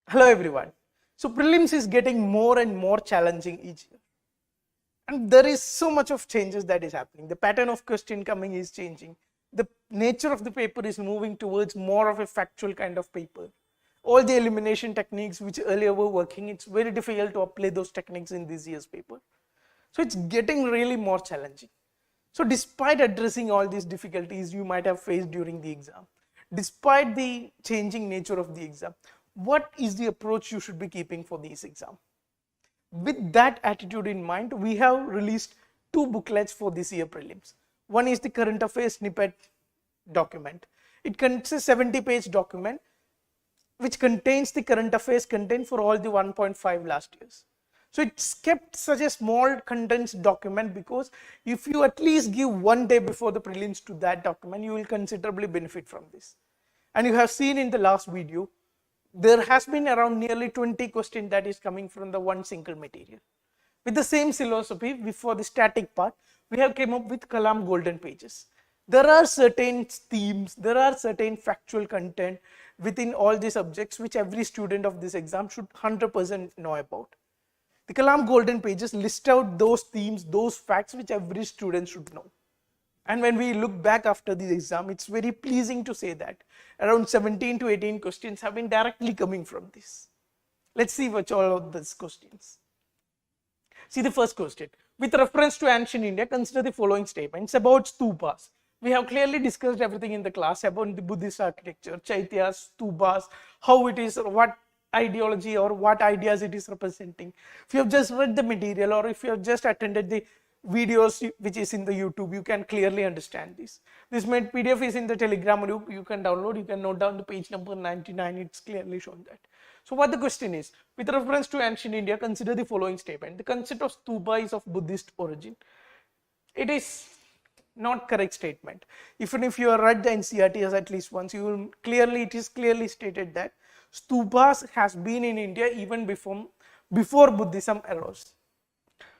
Hello everyone. So prelims is getting more and more challenging each year. And there is so much of changes that is happening. The pattern of question coming is changing. The nature of the paper is moving towards more of a factual kind of paper. All the elimination techniques which earlier were working, it's very difficult to apply those techniques in this year's paper. So it's getting really more challenging. So despite addressing all these difficulties you might have faced during the exam, despite the changing nature of the exam, what is the approach you should be keeping for this exam? With that attitude in mind, we have released two booklets for this year prelims. One is the current affairs snippet document. It contains a 70-page document which contains the current affairs content for all the 1.5 last years. So it's kept such a small condensed document because if you at least give 1 day before the prelims to that document, you will considerably benefit from this. And you have seen in the last video, there has been around nearly 20 questions that is coming from the one single material. With the same philosophy, before the static part, we have came up with Kalam golden pages. There are certain themes, there are certain factual content within all the subjects which every student of this exam should 100% know about. The Kalam golden pages list out those themes, those facts which every student should know. And when we look back after the exam, it's very pleasing to say that around 17 to 18 questions have been directly coming from this. Let's see which all of these questions. See the first question. With reference to ancient India, consider the following statements about stupas. We have clearly discussed everything in the class about the Buddhist architecture, chaityas, stupas, how it is, what ideology or what ideas it is representing. If you have just read the material or if you have just attended the videos which is in the YouTube, you can clearly understand this. This PDF is in the Telegram group, you can download, you can note down the page number 99, it's clearly shown that. So what the question is, with reference to ancient India, consider the following statement. The concept of stupa is of Buddhist origin. It is not correct statement. Even if you have read the NCERT at least once, you will clearly, it is clearly stated that stupas has been in India even before Buddhism arose.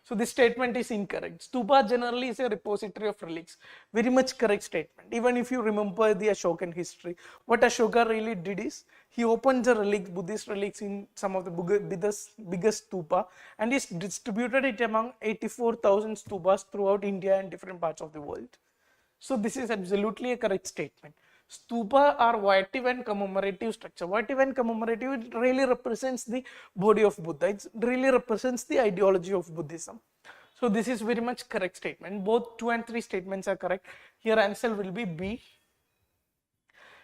So this statement is incorrect. Stupa generally is a repository of relics. Very much correct statement. Even if you remember the Ashokan history, what Ashoka really did is, he opened the relics, Buddhist relics in some of the biggest stupa and he distributed it among 84,000 stupas throughout India and different parts of the world. So this is absolutely a correct statement. Stupa are votive and commemorative structure. Votive and commemorative, it really represents the body of Buddha. It really represents the ideology of Buddhism. So this is very much correct statement. Both 2 and 3 statements are correct. Here answer will be B.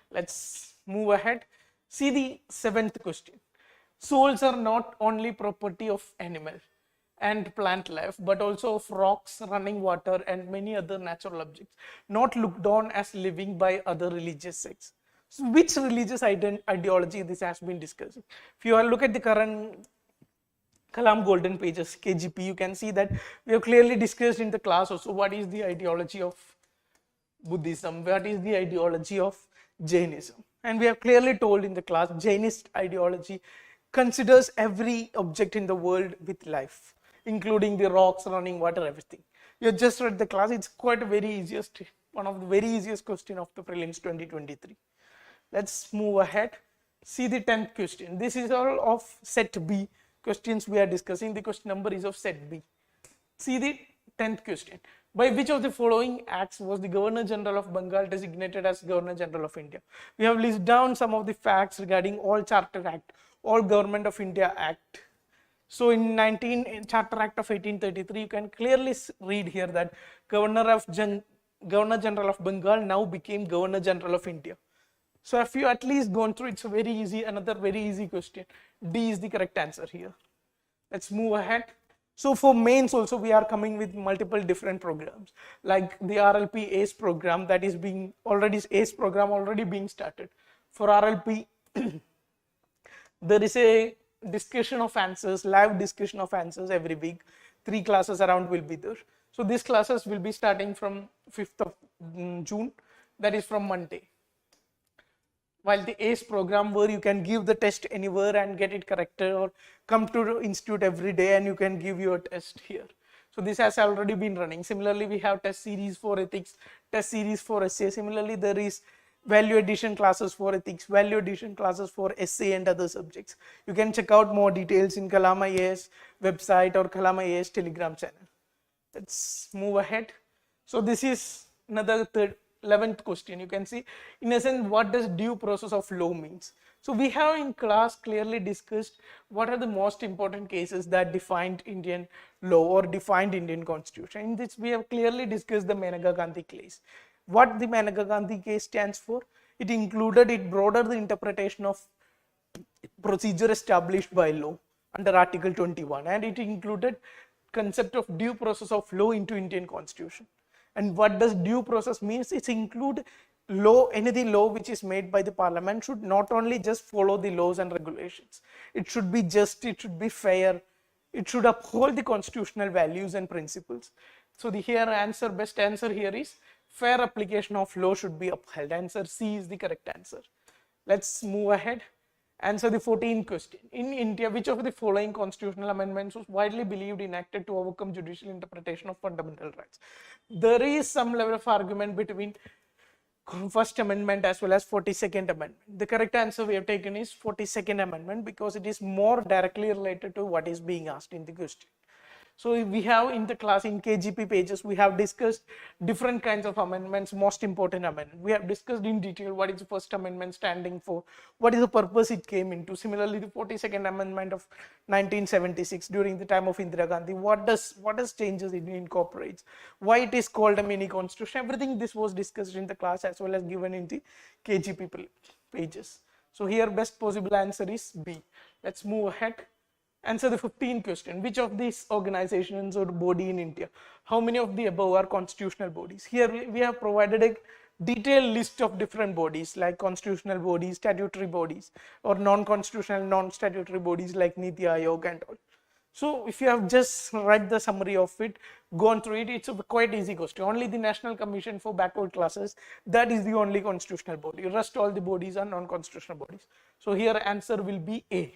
Let's move ahead. See the 7th question. Souls are not only property of animal and plant life, but also of rocks, running water, and many other natural objects, not looked on as living by other religious sects. So which religious ideology this has been discussing? If you look at the current Kalam golden pages, KGP, you can see that we have clearly discussed in the class also what is the ideology of Buddhism, what is the ideology of Jainism. And we have clearly told in the class, Jainist ideology considers every object in the world with life, including the rocks, running water, everything. You just read the class, it's quite a very easiest, one of the very easiest question of the prelims 2023. Let's move ahead. See the 10th question. This is all of set B questions we are discussing. The question number is of set B. See the 10th question. By which of the following acts was the Governor General of Bengal designated as Governor General of India? We have listed down some of the facts regarding all Charter Act, all Government of India Act. So in Charter Act of 1833, you can clearly read here that Governor General of Bengal now became Governor General of India. So if you at least gone through, it's a very easy, another very easy question. D is the correct answer here. Let's move ahead. So for mains also, we are coming with multiple different programs, like the RLP ACE program that is being already being started. For RLP, there is a discussion of answers, live discussion of answers every week. 3 classes around will be there. So these classes will be starting from 5th of June, that is from Monday. While the ACE program, where you can give the test anywhere and get it corrected, or come to the institute every day and you can give your test here. So this has already been running. Similarly, we have test series for ethics, test series for essay. Similarly, there is value addition classes for ethics, value addition classes for essay and other subjects. You can check out more details in Kalam IAS website or Kalam IAS Telegram channel. Let's move ahead. So this is another 11th question. You can see, in essence, what does due process of law means? So we have in class clearly discussed what are the most important cases that defined Indian law or defined Indian constitution. In this, we have clearly discussed the Maneka Gandhi case. What the Maneka Gandhi case stands for? It broader the interpretation of procedure established by law under Article 21, and it included concept of due process of law into Indian constitution. And what does due process means? It include law, any law which is made by the parliament should not only just follow the laws and regulations. It should be just, it should be fair, it should uphold the constitutional values and principles. So the best answer here is fair application of law should be upheld. Answer C is the correct answer. Let's move ahead. Answer the 14th question. In India, which of the following constitutional amendments was widely believed enacted to overcome judicial interpretation of fundamental rights? There is some level of argument between First Amendment as well as 42nd Amendment. The correct answer we have taken is 42nd Amendment because it is more directly related to what is being asked in the question. So we have in the class in KGP pages, we have discussed different kinds of amendments, most important amendment. We have discussed in detail what is the First Amendment standing for, what is the purpose it came into. Similarly, the 42nd Amendment of 1976 during the time of Indira Gandhi, what does changes it incorporates, why it is called a mini constitution. Everything this was discussed in the class as well as given in the KGP pages. So here best possible answer is B. Let's move ahead. Answer the 15th question. Which of these organizations or body in India? How many of the above are constitutional bodies? Here we have provided a detailed list of different bodies like constitutional bodies, statutory bodies, or non-constitutional, non-statutory bodies like Niti Aayog and all. So if you have just read the summary of it, gone through it, it's a quite easy question. Only the National Commission for Backward Classes, that is the only constitutional body. The rest all the bodies are non-constitutional bodies. So here answer will be A.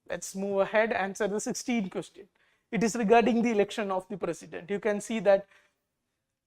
Let's move ahead. Answer the 16th question. It is regarding the election of the president. You can see that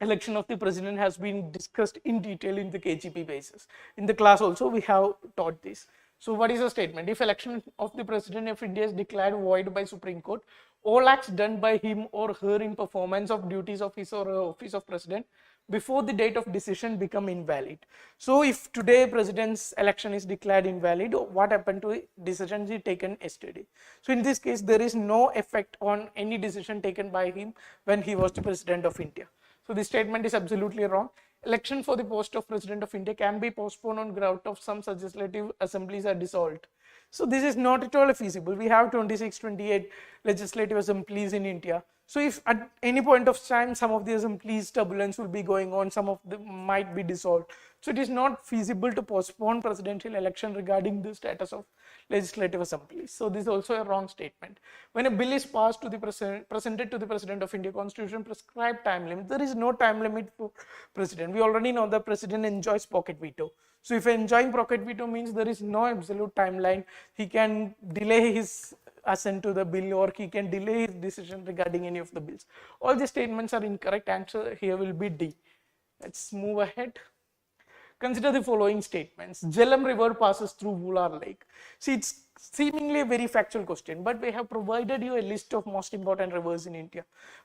election of the president has been discussed in detail in the KGP basis. In the class also we have taught this. So what is the statement? If election of the president of India is declared void by Supreme Court, all acts done by him or her in performance of duties of his or her office of president before the date of decision become invalid. So if today president's election is declared invalid, what happened to decisions taken yesterday? So in this case, there is no effect on any decision taken by him when he was the president of India. So this statement is absolutely wrong. Election for the post of president of India can be postponed on ground of some legislative assemblies are dissolved. So this is not at all feasible. We have 26, 28 legislative assemblies in India. So if at any point of time some of the assemblies turbulence will be going on, some of them might be dissolved. So it is not feasible to postpone presidential election regarding the status of legislative assemblies. So this is also a wrong statement. When a bill is passed to the presented to the president of India, constitution prescribed time limit. There is no time limit for president. We already know the president enjoys pocket veto. So if enjoying pocket veto means there is no absolute timeline, he can delay his assent to the bill or he can delay his decision regarding any of the bills. All the statements are incorrect. Answer here will be D. Let's move ahead. Consider the following statements. Jhelum River passes through Vular Lake. See, it's seemingly a very factual question, but we have provided you a list of most important rivers in India.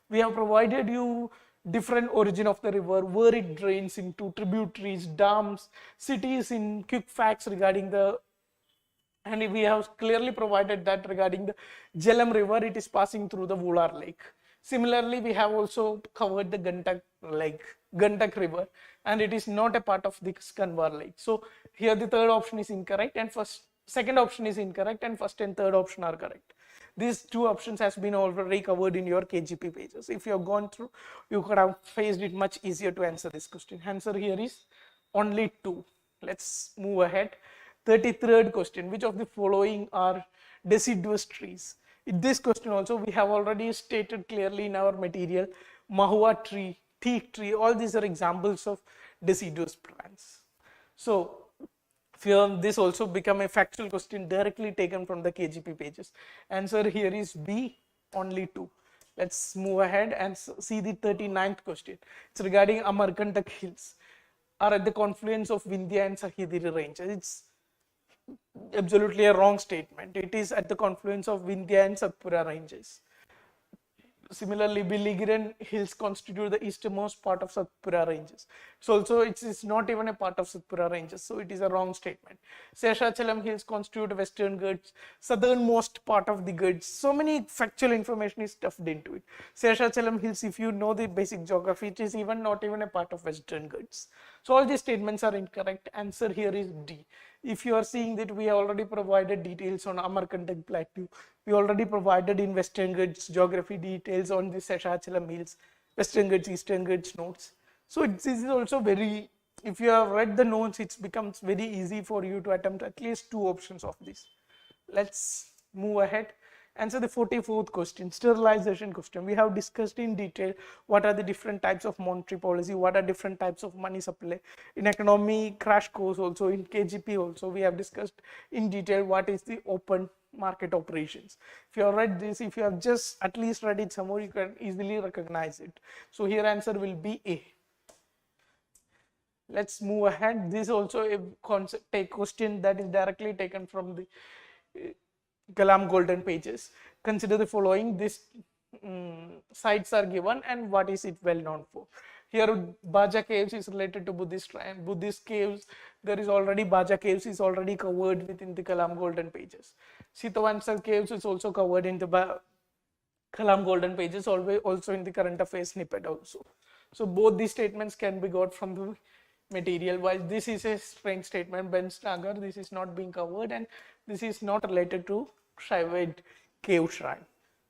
We have provided you different origin of the river, where it drains into, tributaries, dams, cities in quick facts regarding the, and we have clearly provided that regarding the Jhelum River, it is passing through the Vular Lake. Similarly, we have also covered the Gandak River, and it is not a part of the Kanwar Lake. So here the third option is incorrect, and second option is incorrect, and first and third option are correct. These two options has been already covered in your KGP pages. If you have gone through, you could have faced it much easier to answer this question. Answer here is only 2. Let's move ahead. 33rd question. Which of the following are deciduous trees? In this question also, we have already stated clearly in our material, mahua tree, teak tree, all these are examples of deciduous plants. So this also become a factual question directly taken from the KGP pages. Answer here is B, only 2. Let's move ahead and see the 39th question. It's regarding Amarkantak Hills. are at the confluence of Vindhya and Sahyadri ranges. It's absolutely a wrong statement. It is at the confluence of Vindhya and Satpura ranges. Similarly, Biligiran hills constitute the easternmost part of Satpura ranges. So also it's not even a part of Satpura ranges, so it is a wrong statement. Seshachalam hills constitute western Ghats, southernmost part of the Ghats. So many factual information is stuffed into it. Seshachalam hills, if you know the basic geography, it is even not even a part of western Ghats. So all these statements are incorrect. Answer here is D. If you are seeing that we have already provided details on Amarkantak Plateau, we already provided in Western Ghats geography details on the Seshachalam hills, Western Ghats, Eastern Ghats notes. So this is also very, if you have read the notes, it becomes very easy for you to attempt at least 2 options of this. Let's move ahead. Answer the 44th question, sterilization question. We have discussed in detail what are the different types of monetary policy, what are different types of money supply. In economy crash course also, in KGP also, we have discussed in detail what is the open market operations. If you have read this, if you have just at least read it somewhere, you can easily recognize it. So here answer will be A. Let's move ahead. This is also a question that is directly taken from the Kalam golden pages. Consider the following. These sites are given and what is it well known for. Here Baja caves is related to Buddhist shrine. Buddhist caves, there is already Baja caves is already covered within the Kalam golden pages. Sitavansal caves is also covered in the Kalam golden pages, also in the current affairs snippet also. So both these statements can be got from the material. While this is a strange statement, Ben's Nagar, this is not being covered and this is not related to Shaivite cave shrine.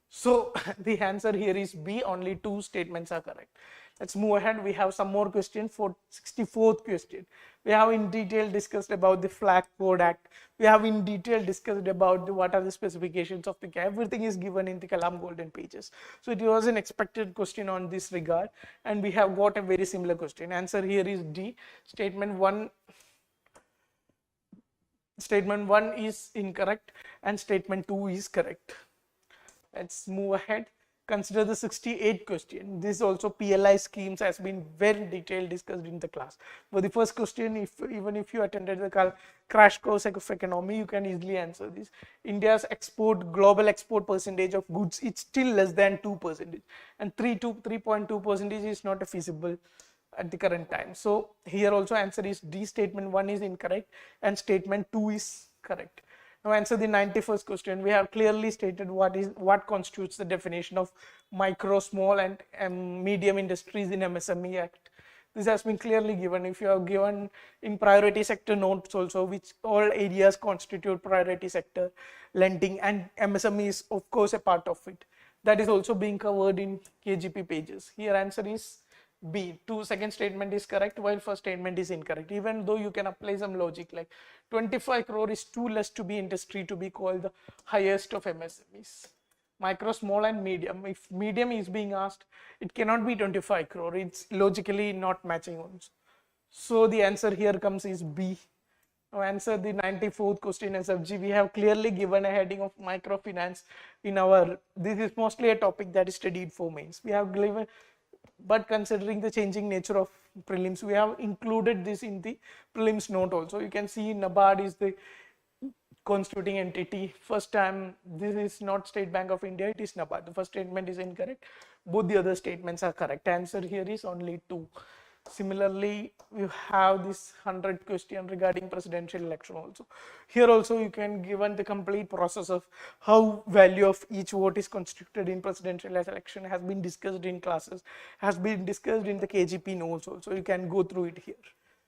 So the answer here is B. Only 2 statements are correct. Let's move ahead. We have some more questions for 64th question. We have in detail discussed about the Flag Code Act. We have in detail discussed about what are the specifications of the cave. Everything is given in the Kalam golden pages. So it was an expected question on this regard and we have got a very similar question. Answer here is D. Statement 1 is incorrect and statement 2 is correct. Let's move ahead. Consider the 68th question. This also PLI schemes has been very detailed discussed in the class. For the first question, even if you attended the crash course of economy, you can easily answer this. India's global export percentage of goods, it's still less than 2%, and 3.2% is not feasible at the current time. So here also answer is D. Statement 1 is incorrect and statement 2 is correct. Now answer the 91st question. We have clearly stated what constitutes the definition of micro, small and medium industries in MSME Act. This has been clearly given. If you have given in priority sector notes also, which all areas constitute priority sector lending, and MSME is of course a part of it. That is also being covered in KGP pages. Here answer is B. Second statement is correct while first statement is incorrect. Even though you can apply some logic like 25 crore is too less to be industry to be called the highest of MSMEs. Micro, small and medium. If medium is being asked, it cannot be 25 crore. It's logically not matching also. So the answer here comes is B. Now answer the 94th question SFG. We have clearly given a heading of microfinance in our, this is mostly a topic that is studied for mains. We have given, but considering the changing nature of prelims, we have included this in the prelims note also. You can see NABARD is the constituting entity. First time, this is not State Bank of India, it is NABARD. The first statement is incorrect. Both the other statements are correct. Answer here is only 2. Similarly, you have this 100th question regarding presidential election also. Here also you can given the complete process of how value of each vote is constituted in presidential election has been discussed in classes, has been discussed in the KGP notes also. You can go through it here.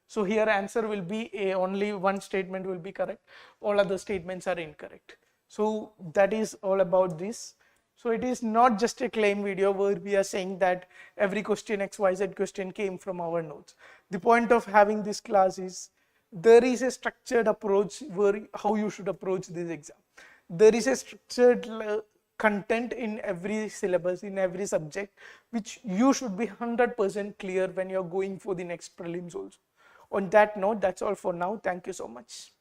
So here answer will be A. Only one statement will be correct. All other statements are incorrect. So that is all about this. So it is not just a claim video where we are saying that every question XYZ question came from our notes. The point of having this class is there is a structured approach where how you should approach this exam. There is a structured content in every syllabus, in every subject, which you should be 100% clear when you're going for the next prelims also. On that note, that's all for now. Thank you so much.